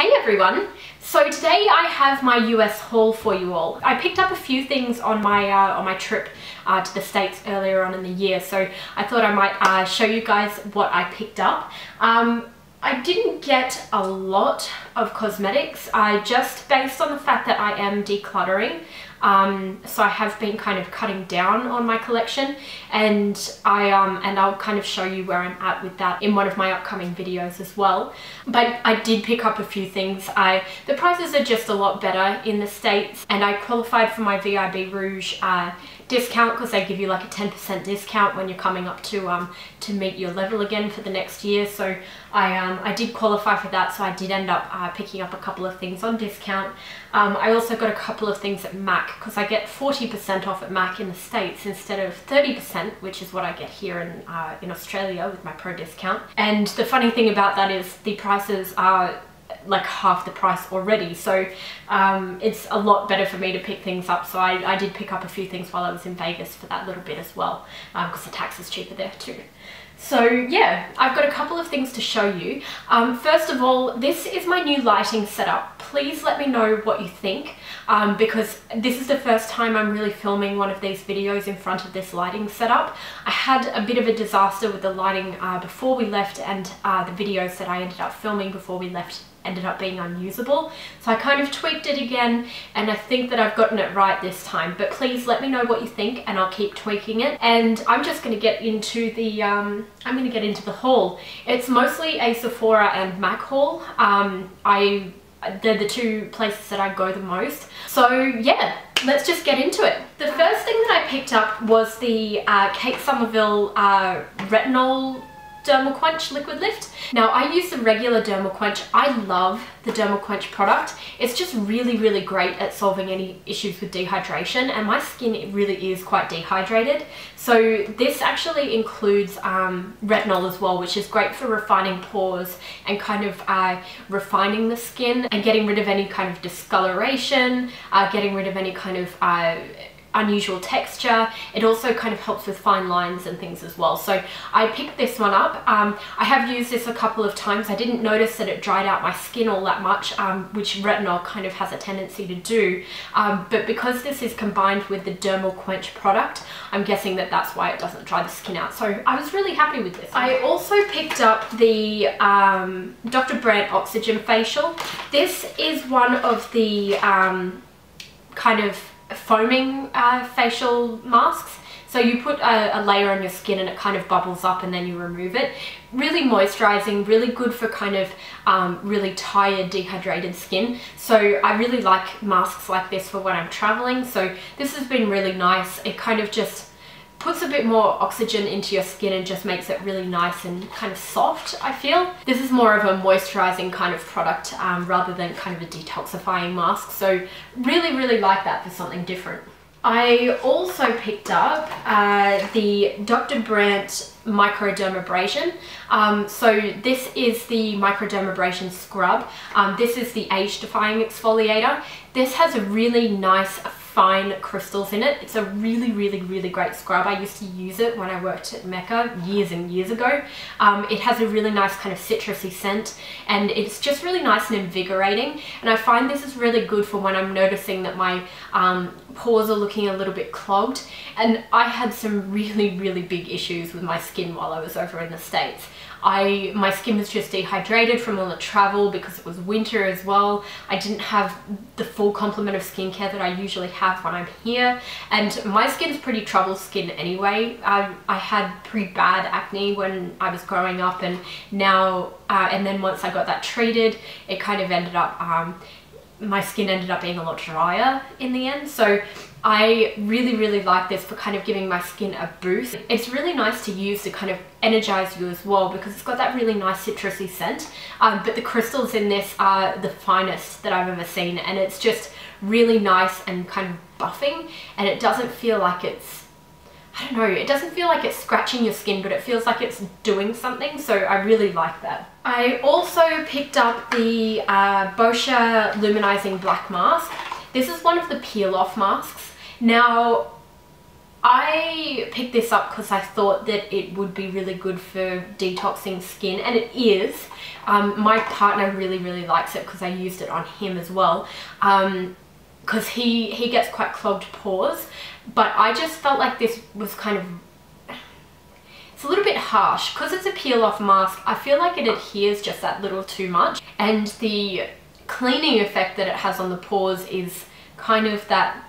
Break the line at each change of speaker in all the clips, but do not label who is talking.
Hey everyone! So today I have my US haul for you all. I picked up a few things on my trip to the States earlier on in the year, so I thought I might show you guys what I picked up. I didn't get a lot of cosmetics, just based on the fact that I am decluttering. So I have been kind of cutting down on my collection, and I'll kind of show you where I'm at with that in one of my upcoming videos as well. But I did pick up a few things. The prices are just a lot better in the States, and I qualified for my VIB Rouge discount because they give you like a 10% discount when you're coming up to meet your level again for the next year. So I did qualify for that, so I did end up picking up a couple of things on discount. I also got a couple of things at MAC because I get 40% off at MAC in the States instead of 30%, which is what I get here in Australia with my pro discount. And the funny thing about that is the prices are like half the price already, so it's a lot better for me to pick things up. So I did pick up a few things while I was in Vegas for that little bit as well, because the tax is cheaper there too. So yeah, I've got a couple of things to show you. First of all, this is my new lighting setup. Please let me know what you think, because this is the first time I'm really filming one of these videos in front of this lighting setup. I had a bit of a disaster with the lighting before we left, and the videos that I ended up filming before we left ended up being unusable. So I kind of tweaked it again, and I think that I've gotten it right this time. But please let me know what you think, and I'll keep tweaking it. And I'm just going to get into the haul. It's mostly a Sephora and MAC haul. They're the two places that I go the most. So yeah, let's just get into it. The first thing that I picked up was the Kate Somerville Retinol Dermal Quench Liquid Lift. Now I use the regular Dermal Quench. I love the Dermal Quench product. It's just really great at solving any issues with dehydration, and my skin really is quite dehydrated. So this actually includes retinol as well, which is great for refining pores and kind of refining the skin and getting rid of any kind of discoloration, getting rid of any kind of unusual texture. It also kind of helps with fine lines and things as well. So I picked this one up. I have used this a couple of times. I didn't notice that it dried out my skin all that much, which retinol kind of has a tendency to do. But because this is combined with the Dermal Quench product, I'm guessing that that's why it doesn't dry the skin out. So I was really happy with this. I also picked up the Dr. Brandt Oxygen Facial. This is one of the kind of foaming facial masks. So you put a layer on your skin and it kind of bubbles up, and then you remove it. Really moisturizing, really good for kind of really tired, dehydrated skin. So I really like masks like this for when I'm traveling. So this has been really nice. It kind of just puts a bit more oxygen into your skin and just makes it really nice and kind of soft, I feel. This is more of a moisturizing kind of product rather than kind of a detoxifying mask. So really like that for something different. I also picked up the Dr. Brandt Microdermabrasion. So this is the Microdermabrasion scrub. This is the age-defying exfoliator. This has a really nice fine crystals in it. It's a really great scrub. I used to use it when I worked at Mecca years and years ago. It has a really nice kind of citrusy scent, and it's just really nice and invigorating. And I find this is really good for when I'm noticing that my pores are looking a little bit clogged. And I had some really big issues with my skin while I was over in the States. My skin was just dehydrated from all the travel because it was winter as well. I didn't have the full complement of skincare that I usually have when I'm here, and my skin's pretty troubled skin anyway. I had pretty bad acne when I was growing up, and now and then once I got that treated, it kind of ended up my skin ended up being a lot drier in the end. So I really like this for kind of giving my skin a boost. It's really nice to use to kind of energize you as well, because it's got that really nice citrusy scent. But the crystals in this are the finest that I've ever seen, and it's just really nice and kind of buffing, and it doesn't feel like it's, I don't know, it doesn't feel like it's scratching your skin, but it feels like it's doing something. So I really like that. I also picked up the Boscia Luminizing Black Mask. This is one of the peel-off masks. Now, I picked this up because I thought that it would be really good for detoxing skin, and it is. My partner really likes it because I used it on him as well, because he gets quite clogged pores, but I just felt like this was kind of, it's a little bit harsh because it's a peel off mask. I feel like it adheres just that little too much, and the cleaning effect that it has on the pores is kind of that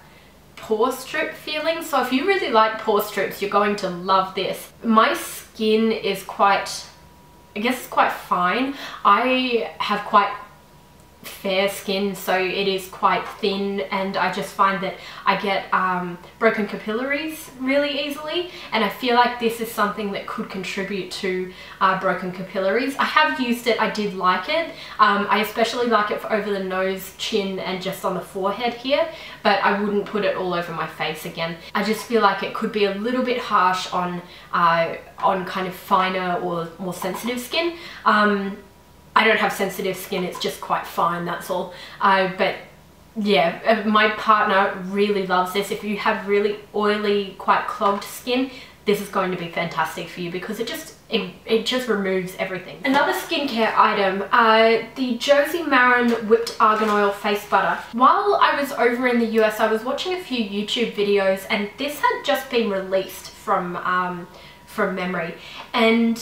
pore strip feeling. So if you really like pore strips, you're going to love this. My skin is quite, I guess it's quite fine. I have quite fair skin, so it is quite thin, and I just find that I get broken capillaries really easily, and I feel like this is something that could contribute to broken capillaries. I have used it, I did like it. I especially like it for over the nose, chin, and just on the forehead here, but I wouldn't put it all over my face again. I just feel like it could be a little bit harsh on kind of finer or more sensitive skin. I don't have sensitive skin, it's just quite fine, that's all. But yeah, my partner really loves this. If you have really oily, quite clogged skin, this is going to be fantastic for you because it just removes everything. Another skincare item, the Josie Maran Whipped Argan Oil Face Butter. While I was over in the US, I was watching a few YouTube videos, and this had just been released from memory, and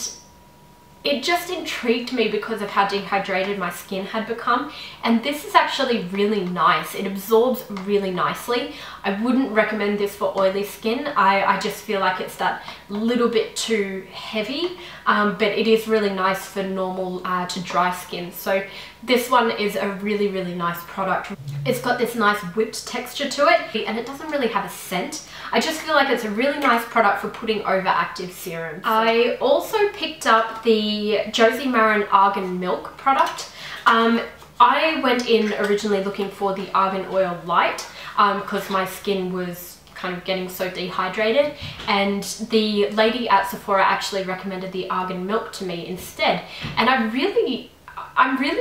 it just intrigued me because of how dehydrated my skin had become, and this is actually really nice. It absorbs really nicely. I wouldn't recommend this for oily skin. I just feel like it's that little bit too heavy, but it is really nice for normal to dry skin. So this one is a really nice product. It's got this nice whipped texture to it, and it doesn't really have a scent. I just feel like it's a really nice product for putting over active serums. I also picked up the Josie Maran Argan Milk product. I went in originally looking for the Argan Oil Light because my skin was kind of getting so dehydrated, and the lady at Sephora actually recommended the Argan Milk to me instead, and I'm really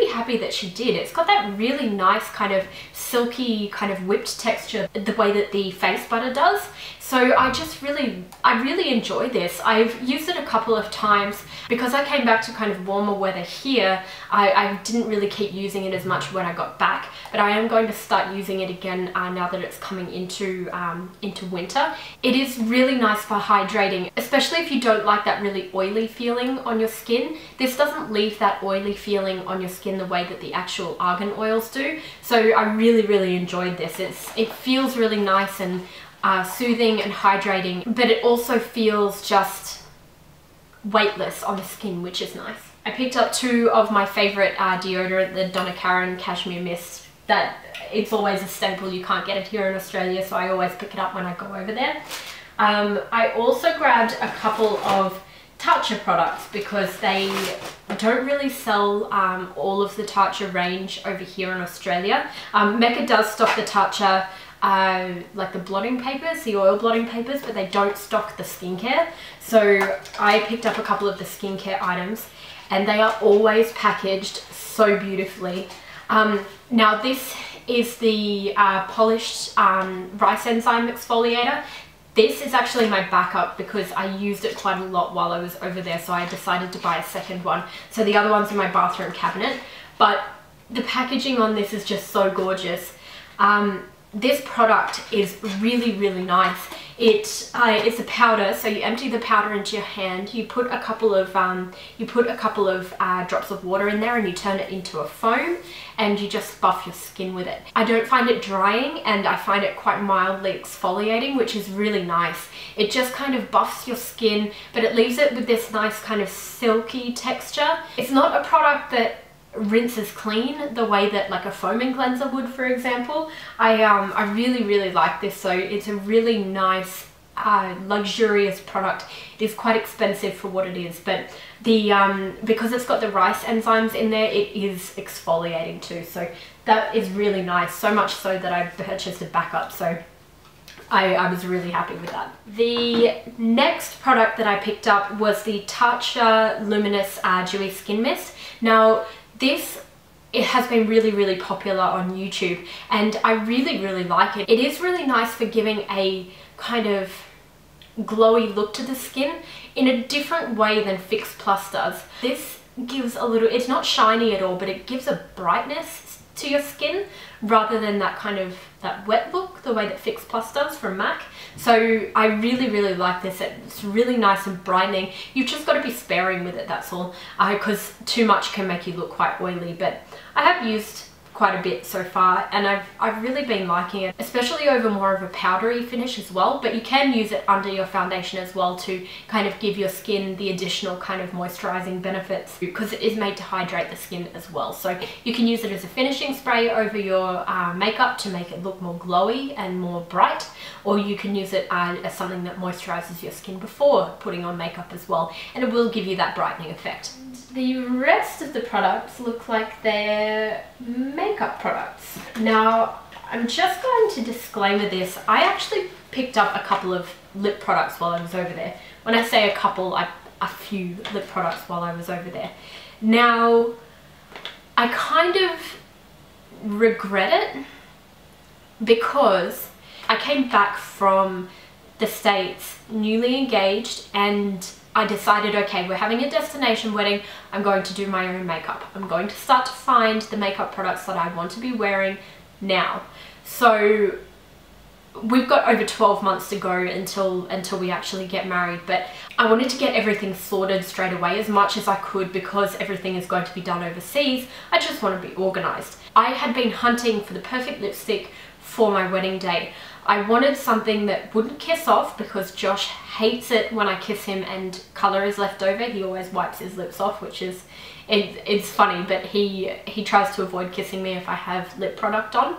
happy that she did. It's got that really nice kind of silky kind of whipped texture the way that the face butter does. So I really enjoy this. I've used it a couple of times because I came back to kind of warmer weather here. I didn't really keep using it as much when I got back, but I am going to start using it again now that it's coming into winter. It is really nice for hydrating, especially if you don't like that really oily feeling on your skin. This doesn't leave that oily feeling on your skin the way that the actual argan oils do. So I really enjoyed this. It feels really nice and soothing and hydrating, but it also feels just weightless on the skin, which is nice. I picked up two of my favorite deodorant, the Donna Karan Cashmere Mist. That it's always a staple. You can't get it here in Australia, so I always pick it up when I go over there. I also grabbed a couple of Tatcha products because they don't really sell all of the Tatcha range over here in Australia. Mecca does stock the Tatcha like the blotting papers, the oil blotting papers, but they don't stock the skincare. So I picked up a couple of the skincare items, and they are always packaged so beautifully. Now this is the polished rice enzyme exfoliator. This is actually my backup because I used it quite a lot while I was over there, so I decided to buy a second one. So the other one's in my bathroom cabinet, but the packaging on this is just so gorgeous. This product is really nice. It's a powder, so you empty the powder into your hand. You put a couple of drops of water in there, and you turn it into a foam, and you just buff your skin with it. I don't find it drying, and I find it quite mildly exfoliating, which is really nice. It just kind of buffs your skin, but it leaves it with this nice kind of silky texture. It's not a product that rinses clean the way that like a foaming cleanser would, for example. I really like this. So it's a really nice luxurious product. It is quite expensive for what it is, but the because it's got the rice enzymes in there, it is exfoliating too, so that is really nice. So much so that I purchased a backup, so I was really happy with that. The next product that I picked up was the Tatcha Luminous Dewy Skin Mist. Now it has been really popular on YouTube, and I really like it. It is really nice for giving a kind of glowy look to the skin in a different way than Fix Plus does. This gives a little, it's not shiny at all, but it gives a brightness to your skin rather than that kind of that wet look, the way that Fix Plus does from MAC. So I really like this. It's really nice and brightening. You've just got to be sparing with it, that's all, because too much can make you look quite oily. But I have used quite a bit so far, and I've really been liking it, especially over more of a powdery finish as well. But you can use it under your foundation as well to kind of give your skin the additional kind of moisturizing benefits, because it is made to hydrate the skin as well. So you can use it as a finishing spray over your makeup to make it look more glowy and more bright, or you can use it as something that moisturizes your skin before putting on makeup as well, and it will give you that brightening effect. The rest of the products look like they're makeup products. Now, I'm just going to disclaimer this. I actually picked up a couple of lip products while I was over there. When I say a couple, a few lip products while I was over there. Now, I kind of regret it because I came back from the States newly engaged, and I decided, okay, we're having a destination wedding, I'm going to do my own makeup. I'm going to start to find the makeup products that I want to be wearing now. So we've got over 12 months to go until we actually get married, but I wanted to get everything sorted straight away as much as I could, because everything is going to be done overseas. I just want to be organized. I had been hunting for the perfect lipstick for my wedding day. I wanted something that wouldn't kiss off, because Josh hates it when I kiss him and colour is left over. He always wipes his lips off, which is, it's funny, but he tries to avoid kissing me if I have lip product on.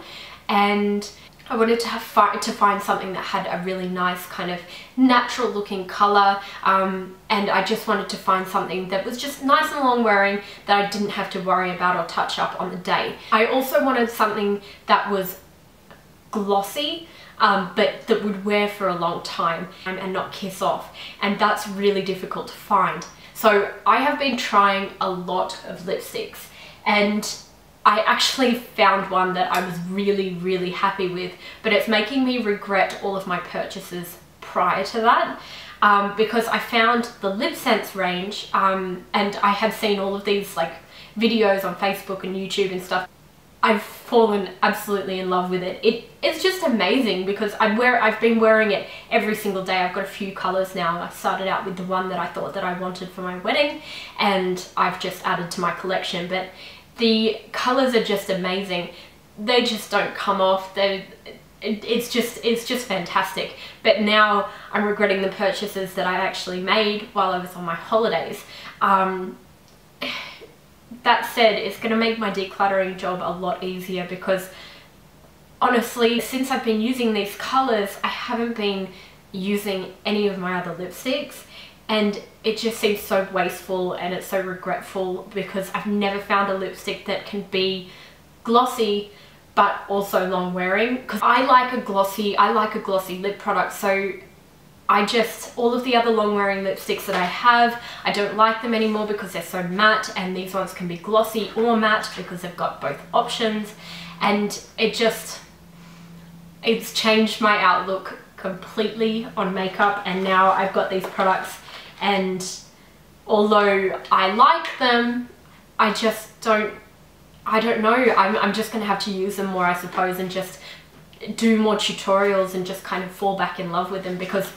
And I wanted to find something that had a really nice kind of natural looking colour, and I just wanted to find something that was just nice and long wearing that I didn't have to worry about or touch up on the day. I also wanted something that was glossy, but that would wear for a long time and not kiss off, and that's really difficult to find. So I have been trying a lot of lipsticks, and I actually found one that I was really happy with, but it's making me regret all of my purchases prior to that, because I found the Lip Sense range, and I had seen all of these like videos on Facebook and YouTube and stuff. I've fallen absolutely in love with it. It's just amazing, because I've been wearing it every single day. I've got a few colours now. I started out with the one that I thought that I wanted for my wedding, and I've just added to my collection, but the colours are just amazing. They just don't come off. It's just fantastic. But now I'm regretting the purchases that I actually made while I was on my holidays. That said, it's going to make my decluttering job a lot easier, because honestly, since I've been using these colours, I haven't been using any of my other lipsticks, and it just seems so wasteful, and it's so regretful, because I've never found a lipstick that can be glossy but also long wearing, because I like a glossy lip product. So all of the other long wearing lipsticks that I have, I don't like them anymore because they're so matte, and these ones can be glossy or matte because they've got both options, and it's changed my outlook completely on makeup. And now I've got these products, and although I like them, I don't know, I'm just gonna have to use them more, I suppose, and just do more tutorials and just kind of fall back in love with them, because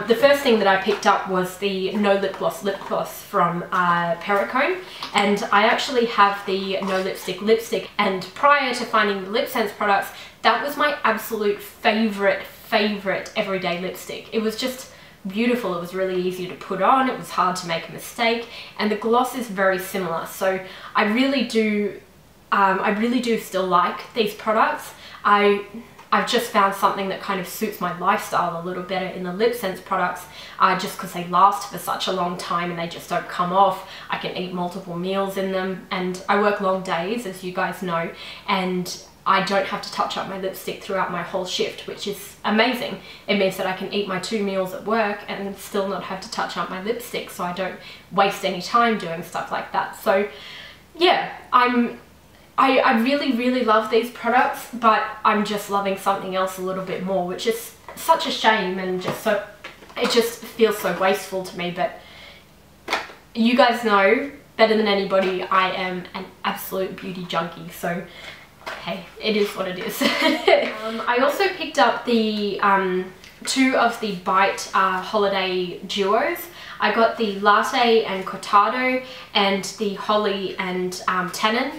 the first thing that I picked up was the No Lip Gloss lip gloss from Perricone, and I actually have the No Lipstick lipstick, and prior to finding the Lip Sense products, that was my absolute favorite everyday lipstick. It was just beautiful. It was really easy to put on, it was hard to make a mistake, and the gloss is very similar. So I really do still like these products. I've just found something that kind of suits my lifestyle a little better in the Lip Sense products, just because they last for such a long time and they just don't come off. I can eat multiple meals in them, and I work long days, as you guys know, and I don't have to touch up my lipstick throughout my whole shift, which is amazing. It means that I can eat my 2 meals at work and still not have to touch up my lipstick, so I don't waste any time doing stuff like that. So yeah, I really love these products, but I'm just loving something else a little bit more, which is such a shame and just so it just feels so wasteful to me. But you guys know better than anybody, I am an absolute beauty junkie, so hey, it is what it is. I also picked up the two of the Bite holiday duos. I got the Latte and Cortado and the Holly and Tannin.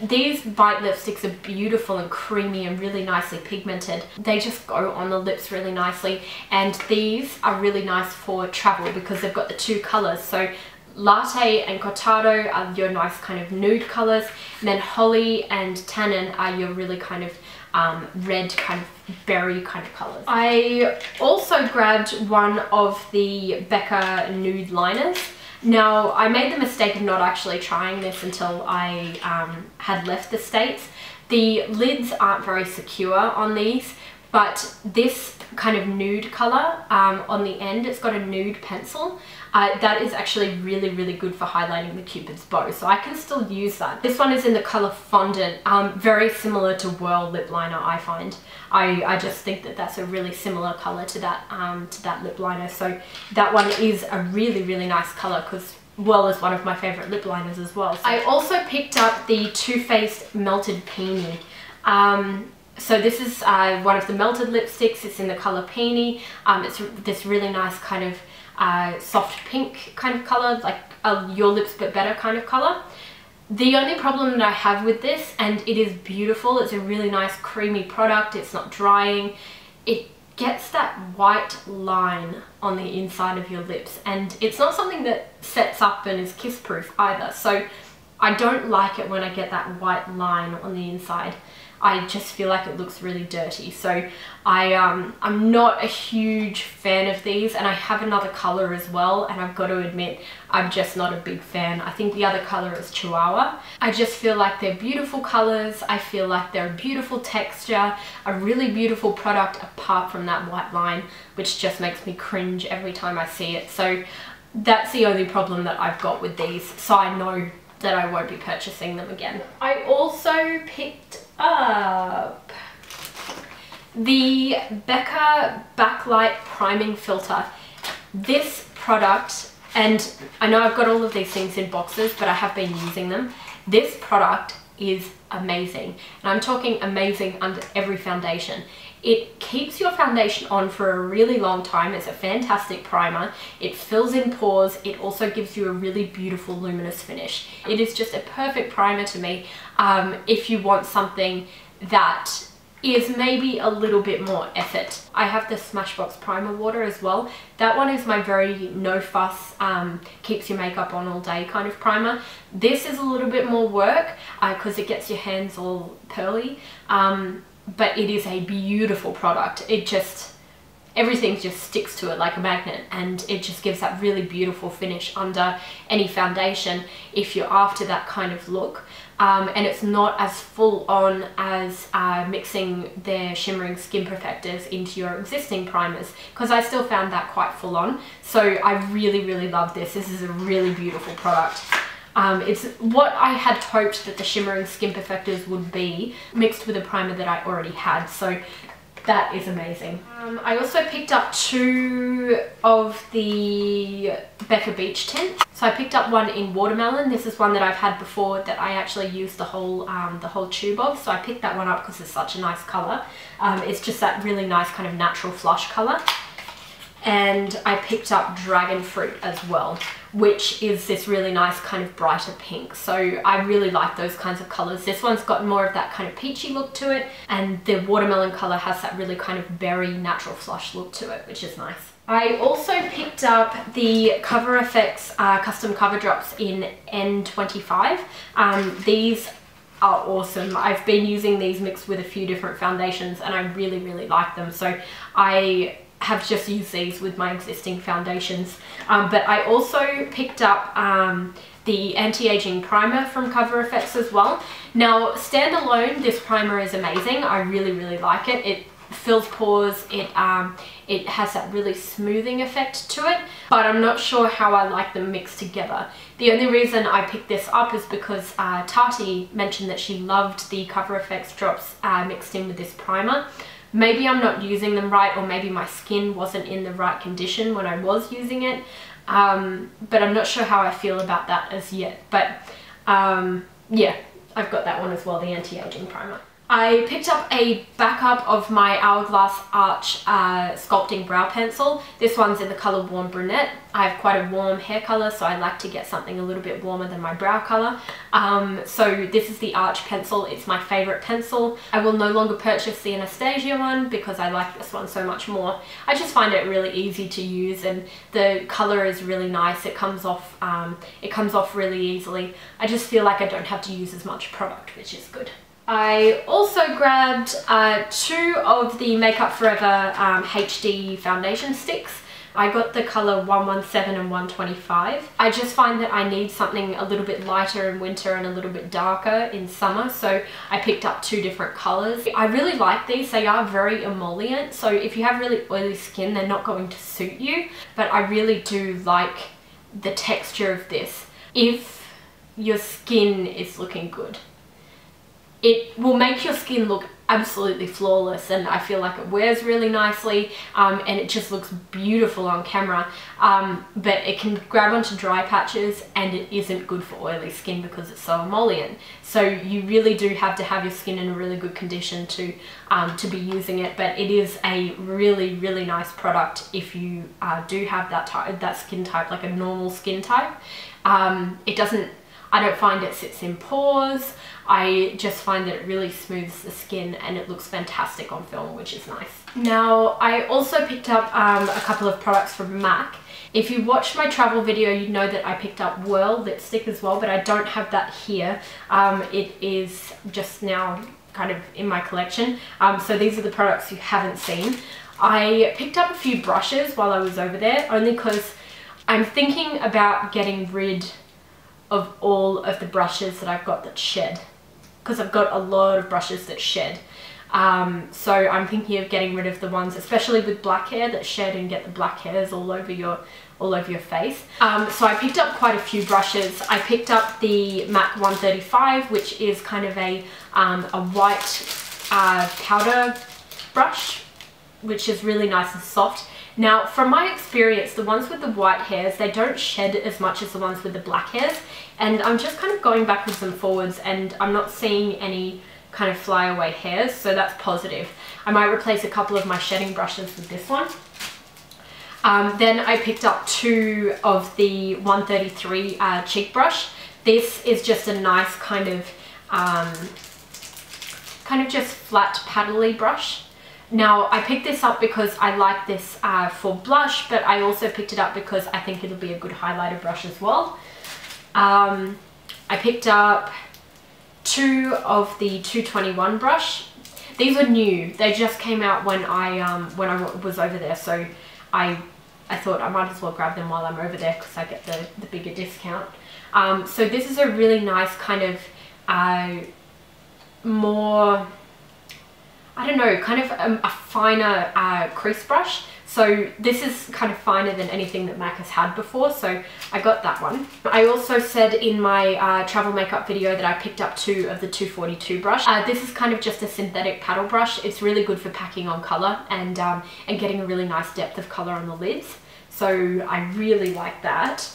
These Bite lipsticks are beautiful and creamy and really nicely pigmented. They just go on the lips really nicely, and these are really nice for travel because they've got the two colours. So Latte and Cortado are your nice kind of nude colours, and then Holly and Tannin are your really kind of red kind of berry kind of colours. I also grabbed one of the Becca nude liners. Now, I made the mistake of not actually trying this until I had left the States. The lids aren't very secure on these, but this kind of nude colour on the end, it's got a nude pencil. That is actually really, really good for highlighting the Cupid's bow, so I can still use that. This one is in the colour Fondant, very similar to Whirl lip liner, I find. I just think that that's a really similar colour to that lip liner, so that one is a really, really nice colour because Whirl is one of my favourite lip liners as well. So I also picked up the Too Faced Melted Peony. So this is one of the melted lipsticks. It's in the colour Peony. It's this really nice kind of soft pink kind of colour, like Your Lips But Better kind of colour. The only problem that I have with this, and it is beautiful, it's a really nice creamy product, it's not drying, it gets that white line on the inside of your lips, and it's not something that sets up and is kiss proof either, so I don't like it when I get that white line on the inside. I just feel like it looks really dirty. So I'm not a huge fan of these, and I have another colour as well, and I've got to admit I'm just not a big fan. I think the other colour is Chihuahua. I just feel like they're beautiful colours. I feel like they're a beautiful texture, a really beautiful product apart from that white line, which just makes me cringe every time I see it. So that's the only problem that I've got with these, so I know that I won't be purchasing them again. I also picked up the Becca Backlight Priming Filter. This product, and I know I've got all of these things in boxes, but I have been using them. This product is amazing, and I'm talking amazing under every foundation. It keeps your foundation on for a really long time. It's a fantastic primer. It fills in pores. It also gives you a really beautiful luminous finish. It is just a perfect primer to me if you want something that is maybe a little bit more effort. I have the Smashbox Primer Water as well. That one is my very no fuss, keeps your makeup on all day kind of primer. This is a little bit more work because it gets your hands all pearly. But it is a beautiful product. It just, everything just sticks to it like a magnet, and it just gives that really beautiful finish under any foundation if you're after that kind of look. And it's not as full on as mixing their shimmering skin perfectors into your existing primers, because I still found that quite full on. So I really, really love this. This is a really beautiful product. It's what I had hoped that the shimmering skin perfectors would be, mixed with a primer that I already had, so that is amazing. I also picked up two of the Becca Beach tints. So I picked up one in Watermelon. This is one that I've had before that I actually used the whole tube of, so I picked that one up because it's such a nice colour. It's just that really nice kind of natural flush colour. And I picked up Dragon Fruit as well, which is this really nice kind of brighter pink. So I really like those kinds of colours. This one's got more of that kind of peachy look to it, and the Watermelon colour has that really kind of berry natural flush look to it, which is nice. I also picked up the Cover FX Custom Cover Drops in N25. These are awesome. I've been using these mixed with a few different foundations, and I really, really like them. So I have just used these with my existing foundations, but I also picked up the anti-aging primer from Cover FX as well. Now, standalone, this primer is amazing. I really, really like it. It fills pores, it has that really smoothing effect to it, but I'm not sure how I like them mixed together. The only reason I picked this up is because Tati mentioned that she loved the Cover FX drops mixed in with this primer. maybe I'm not using them right, or maybe my skin wasn't in the right condition when I was using it. But I'm not sure how I feel about that as yet. But yeah, I've got that one as well, the anti-aging primer. I picked up a backup of my Hourglass Arch sculpting brow pencil. This one's in the colour Warm Brunette. I have quite a warm hair colour, so I like to get something a little bit warmer than my brow colour. So this is the Arch pencil. It's my favourite pencil. I will no longer purchase the Anastasia one because I like this one so much more. I just find it really easy to use, and the colour is really nice. It comes off really easily. I just feel like I don't have to use as much product, which is good. I also grabbed 2 of the Makeup Forever HD foundation sticks. I got the colour 117 and 125. I just find that I need something a little bit lighter in winter and a little bit darker in summer, so I picked up 2 different colours. I really like these. They are very emollient, so if you have really oily skin, they're not going to suit you, but I really do like the texture of this. If your skin is looking good, it will make your skin look absolutely flawless, and I feel like it wears really nicely, and it just looks beautiful on camera, but it can grab onto dry patches, and it isn't good for oily skin because it's so emollient. So you really do have to have your skin in a really good condition to be using it, but it is a really, really nice product if you do have that skin type, like a normal skin type. I don't find it sits in pores. I just find that it really smooths the skin, and it looks fantastic on film, which is nice. Now, I also picked up a couple of products from MAC. If you watched my travel video, you'd know that I picked up Whirl lipstick as well, but I don't have that here. It is just now kind of in my collection. So these are the products you haven't seen. I picked up a few brushes while I was over there, only because I'm thinking about getting rid of all of the brushes that I've got that shed, because I've got a lot of brushes that shed. So I'm thinking of getting rid of the ones, especially with black hair, that shed and get the black hairs all over your face. So I picked up quite a few brushes. I picked up the MAC 135, which is kind of a white powder brush, which is really nice and soft. Now, from my experience, the ones with the white hairs, they don't shed as much as the ones with the black hairs, and I'm just kind of going backwards and forwards, and I'm not seeing any kind of flyaway hairs, so that's positive. I might replace a couple of my shedding brushes with this one. Then I picked up 2 of the 133 cheek brush. This is just a nice kind of just flat paddly brush. Now, I picked this up because I like this for blush, but I also picked it up because I think it'll be a good highlighter brush as well. I picked up 2 of the 221 brush. These are new. They just came out when I was over there, so I thought I might as well grab them while I'm over there because I get the bigger discount. So this is a really nice kind of more, I don't know, kind of a finer crease brush. So this is kind of finer than anything that MAC has had before, so I got that one. I also said in my travel makeup video that I picked up 2 of the 242 brush. This is kind of just a synthetic paddle brush. It's really good for packing on colour and getting a really nice depth of colour on the lids. So I really like that.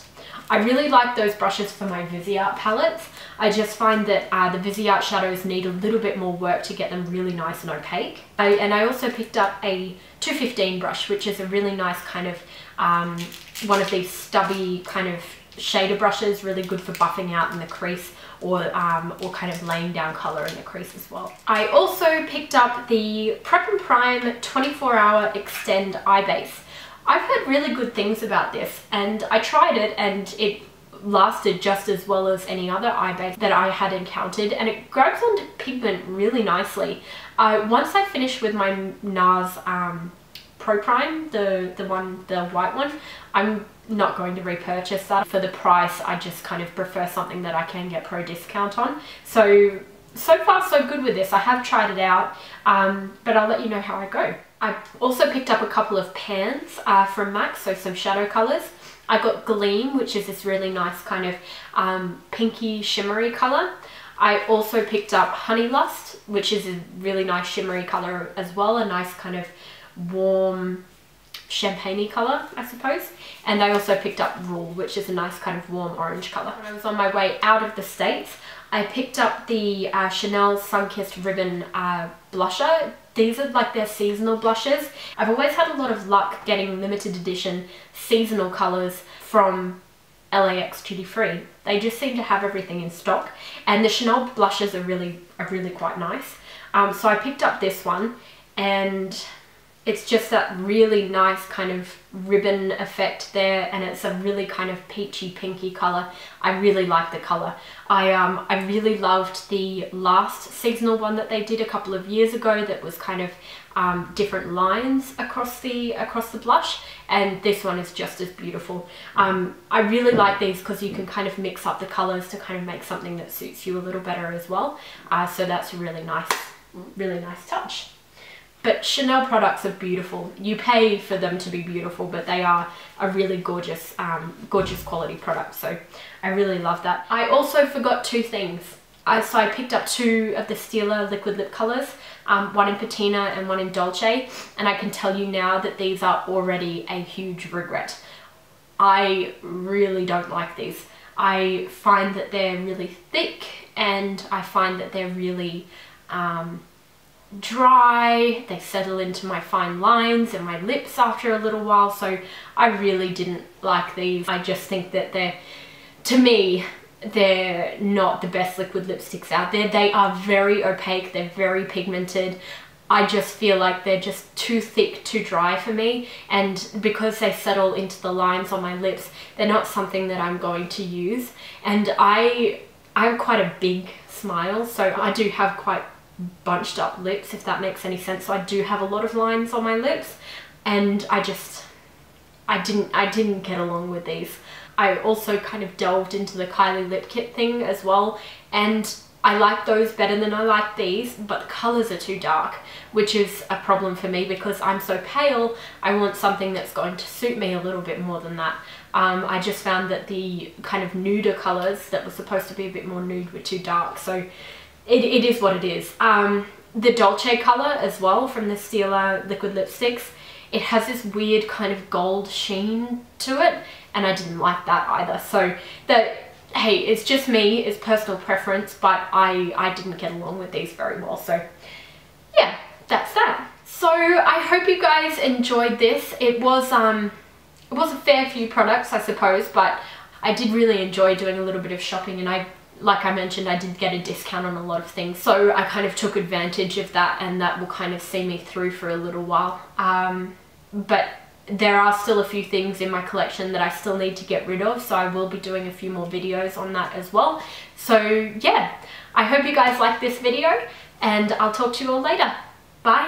I really like those brushes for my Viseart palettes. I just find that the Viseart shadows need a little bit more work to get them really nice and opaque. And I also picked up a 215 brush, which is a really nice kind of, one of these stubby kind of shader brushes, really good for buffing out in the crease or kind of laying down colour in the crease as well. I also picked up the Prep and Prime 24-Hour Extend Eye Base. I've heard really good things about this, and I tried it and it lasted just as well as any other eye base that I had encountered, and it grabs onto pigment really nicely. Once I finish with my NARS Pro Prime, the white one, I'm not going to repurchase that. For the price, I just kind of prefer something that I can get pro discount on. So far so good with this. I have tried it out, but I'll let you know how I go. I also picked up a couple of pans from MAC, so some shadow colours. I got Gleam, which is this really nice kind of pinky shimmery colour. I also picked up Honey Lust, which is a really nice shimmery color as well, a nice kind of warm champagne-y color, I suppose. And I also picked up Rule, which is a nice kind of warm orange color. When I was on my way out of the States, I picked up the Chanel Sunkissed Ribbon blusher. These are like their seasonal blushes. I've always had a lot of luck getting limited edition seasonal colors from LAX duty free. They just seem to have everything in stock, and the Chanel blushes are really quite nice. So I picked up this one, and it's just that really nice kind of ribbon effect there, and it's a really kind of peachy pinky color. I really like the color. I really loved the last seasonal one that they did a couple of years ago that was kind of different lines across the blush, and this one is just as beautiful. I really like these because you can kind of mix up the colors to kind of make something that suits you a little better as well. So that's a really nice touch. But Chanel products are beautiful. You pay for them to be beautiful, but they are a really gorgeous, gorgeous quality product. So I really love that. I also forgot two things. So I picked up two of the Stila liquid lip colors, one in Patina and one in Dolce. And I can tell you now that these are already a huge regret. I really don't like these. I find that they're really thick, and I find that they're really dry. They settle into my fine lines and my lips after a little while, so I really didn't like these. I just think that to me, they're not the best liquid lipsticks out there. They are very opaque, they're very pigmented. I just feel like they're just too thick, too dry for me, and because they settle into the lines on my lips, they're not something that I'm going to use. And I have quite a big smile, so I do have quite bunched up lips, if that makes any sense. So I do have a lot of lines on my lips, and I didn't get along with these. I also kind of delved into the Kylie lip kit thing as well, and I like those better than I like these, but the colors are too dark, which is a problem for me because I'm so pale. I want something that's going to suit me a little bit more than that. I just found that the kind of nuder colors that were supposed to be a bit more nude were too dark, so it is what it is. The Dolce color as well from the Stila liquid lipsticks, it has this weird kind of gold sheen to it, and I didn't like that either. So hey, it's just me, it's personal preference, but I didn't get along with these very well. So yeah, that's that. So I hope you guys enjoyed this. It was a fair few products, I suppose, but I did really enjoy doing a little bit of shopping, and like I mentioned, I did get a discount on a lot of things, so I kind of took advantage of that, and that will kind of see me through for a little while. But there are still a few things in my collection that I still need to get rid of, so I will be doing a few more videos on that as well. So yeah, I hope you guys like this video, and I'll talk to you all later. Bye!